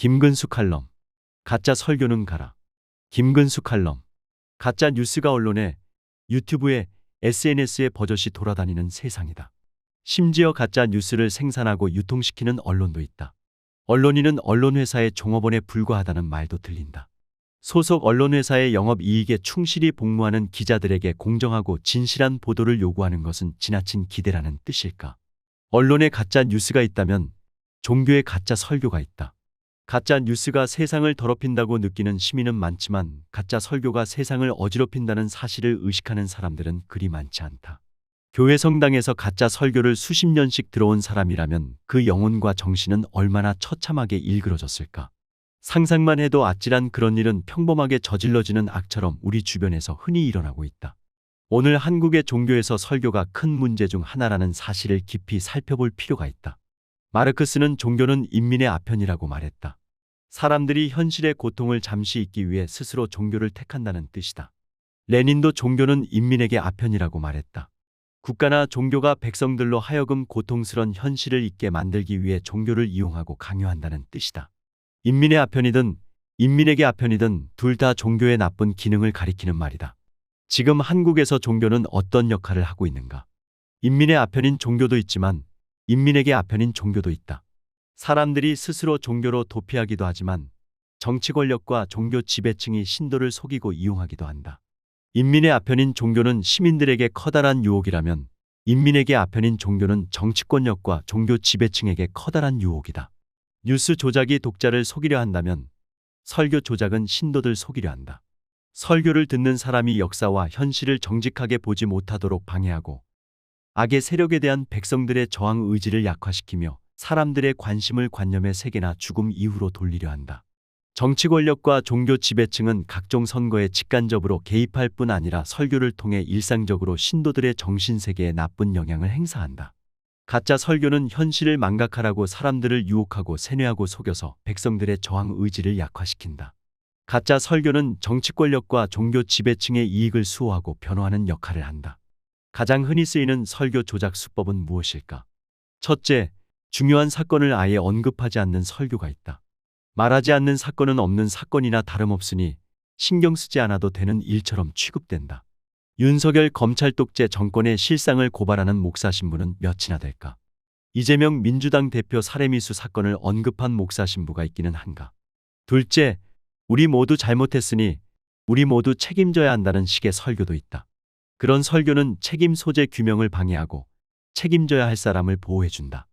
김근수 칼럼. 가짜 설교는 가라. 김근수 칼럼. 가짜 뉴스가 언론에, 유튜브에, SNS에 버젓이 돌아다니는 세상이다. 심지어 가짜 뉴스를 생산하고 유통시키는 언론도 있다. 언론인은 언론회사의 종업원에 불과하다는 말도 들린다. 소속 언론회사의 영업이익에 충실히 복무하는 기자들에게 공정하고 진실한 보도를 요구하는 것은 지나친 기대라는 뜻일까? 언론에 가짜 뉴스가 있다면 종교에 가짜 설교가 있다. 가짜 뉴스가 세상을 더럽힌다고 느끼는 시민은 많지만 가짜 설교가 세상을 어지럽힌다는 사실을 의식하는 사람들은 그리 많지 않다. 교회 성당에서 가짜 설교를 수십 년씩 들어온 사람이라면 그 영혼과 정신은 얼마나 처참하게 일그러졌을까. 상상만 해도 아찔한 그런 일은 평범하게 저질러지는 악처럼 우리 주변에서 흔히 일어나고 있다. 오늘 한국의 종교에서 설교가 큰 문제 중 하나라는 사실을 깊이 살펴볼 필요가 있다. 마르크스는 종교는 인민의 아편이라고 말했다. 사람들이 현실의 고통을 잠시 잊기 위해 스스로 종교를 택한다는 뜻이다. 레닌도 종교는 인민에게 아편이라고 말했다. 국가나 종교가 백성들로 하여금 고통스런 현실을 잊게 만들기 위해 종교를 이용하고 강요한다는 뜻이다. 인민의 아편이든 인민에게 아편이든 둘 다 종교의 나쁜 기능을 가리키는 말이다. 지금 한국에서 종교는 어떤 역할을 하고 있는가? 인민의 아편인 종교도 있지만 인민에게 아편인 종교도 있다. 사람들이 스스로 종교로 도피하기도 하지만 정치 권력과 종교 지배층이 신도를 속이고 이용하기도 한다. 인민의 아편인 종교는 시민들에게 커다란 유혹이라면 인민에게 아편인 종교는 정치권력과 종교 지배층에게 커다란 유혹이다. 뉴스 조작이 독자를 속이려 한다면 설교 조작은 신도들 속이려 한다. 설교를 듣는 사람이 역사와 현실을 정직하게 보지 못하도록 방해하고 악의 세력에 대한 백성들의 저항 의지를 약화시키며 사람들의 관심을 관념의 세계나 죽음 이후로 돌리려 한다. 정치 권력과 종교 지배층은 각종 선거에 직간접으로 개입할 뿐 아니라 설교를 통해 일상적으로 신도들의 정신세계에 나쁜 영향을 행사한다. 가짜 설교는 현실을 망각하라고 사람들을 유혹하고 세뇌하고 속여서 백성들의 저항 의지를 약화시킨다. 가짜 설교는 정치 권력과 종교 지배층의 이익을 수호하고 변호하는 역할을 한다. 가장 흔히 쓰이는 설교 조작 수법은 무엇일까? 첫째, 중요한 사건을 아예 언급하지 않는 설교가 있다. 말하지 않는 사건은 없는 사건이나 다름없으니 신경 쓰지 않아도 되는 일처럼 취급된다. 윤석열 검찰 독재 정권의 실상을 고발하는 목사 신부는 몇이나 될까? 이재명 민주당 대표 살해미수 사건을 언급한 목사 신부가 있기는 한가? 둘째, 우리 모두 잘못했으니 우리 모두 책임져야 한다는 식의 설교도 있다. 그런 설교는 책임 소재 규명을 방해하고 책임져야 할 사람을 보호해준다.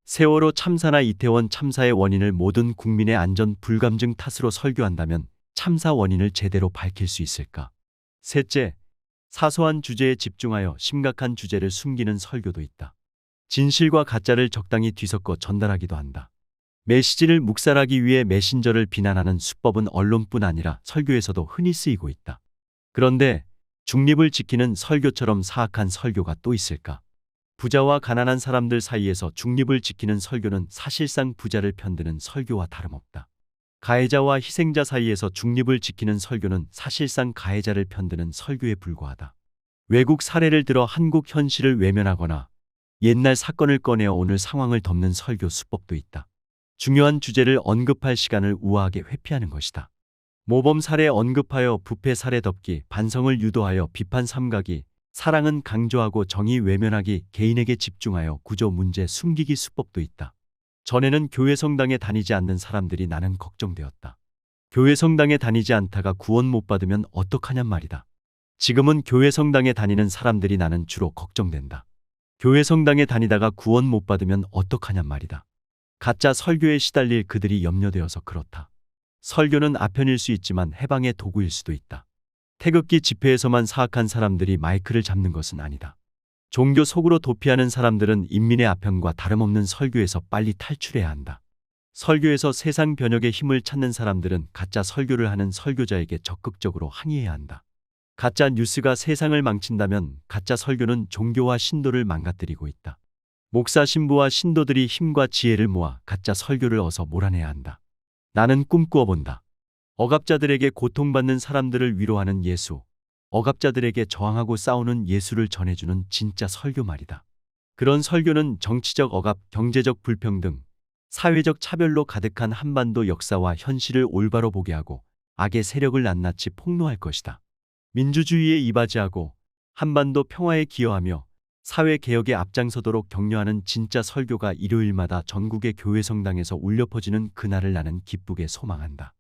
세월호 참사나 이태원 참사의 원인을 모든 국민의 안전 불감증 탓으로 설교한다면 참사 원인을 제대로 밝힐 수 있을까? 셋째, 사소한 주제에 집중하여 심각한 주제를 숨기는 설교도 있다. 진실과 가짜를 적당히 뒤섞어 전달하기도 한다. 메시지를 묵살하기 위해 메신저를 비난하는 수법은 언론뿐 아니라 설교에서도 흔히 쓰이고 있다. 그런데 중립을 지키는 설교처럼 사악한 설교가 또 있을까? 부자와 가난한 사람들 사이에서 중립을 지키는 설교는 사실상 부자를 편드는 설교와 다름없다. 가해자와 희생자 사이에서 중립을 지키는 설교는 사실상 가해자를 편드는 설교에 불과하다. 외국 사례를 들어 한국 현실을 외면하거나 옛날 사건을 꺼내어 오늘 상황을 덮는 설교 수법도 있다. 중요한 주제를 언급할 시간을 우아하게 회피하는 것이다. 모범 사례 언급하여 부패 사례 덮기, 반성을 유도하여 비판 삼가기, 사랑은 강조하고 정의 외면하기, 개인에게 집중하여 구조 문제 숨기기 수법도 있다. 전에는 교회 성당에 다니지 않는 사람들이 나는 걱정되었다. 교회 성당에 다니지 않다가 구원 못 받으면 어떡하냔 말이다. 지금은 교회 성당에 다니는 사람들이 나는 주로 걱정된다. 교회 성당에 다니다가 구원 못 받으면 어떡하냔 말이다. 가짜 설교에 시달릴 그들이 염려되어서 그렇다. 설교는 아편일 수 있지만 해방의 도구일 수도 있다. 태극기 집회에서만 사악한 사람들이 마이크를 잡는 것은 아니다. 종교 속으로 도피하는 사람들은 인민의 아편과 다름없는 설교에서 빨리 탈출해야 한다. 설교에서 세상 변혁의 힘을 찾는 사람들은 가짜 설교를 하는 설교자에게 적극적으로 항의해야 한다. 가짜 뉴스가 세상을 망친다면 가짜 설교는 종교와 신도를 망가뜨리고 있다. 목사 신부와 신도들이 힘과 지혜를 모아 가짜 설교를 어서 몰아내야 한다. 나는 꿈꾸어본다. 억압자들에게 고통받는 사람들을 위로하는 예수, 억압자들에게 저항하고 싸우는 예수를 전해주는 진짜 설교 말이다. 그런 설교는 정치적 억압, 경제적 불평등, 사회적 차별로 가득한 한반도 역사와 현실을 올바로 보게 하고 악의 세력을 낱낱이 폭로할 것이다. 민주주의에 이바지하고 한반도 평화에 기여하며 사회 개혁에 앞장서도록 격려하는 진짜 설교가 일요일마다 전국의 교회 성당에서 울려 퍼지는 그날을 나는 기쁘게 소망한다.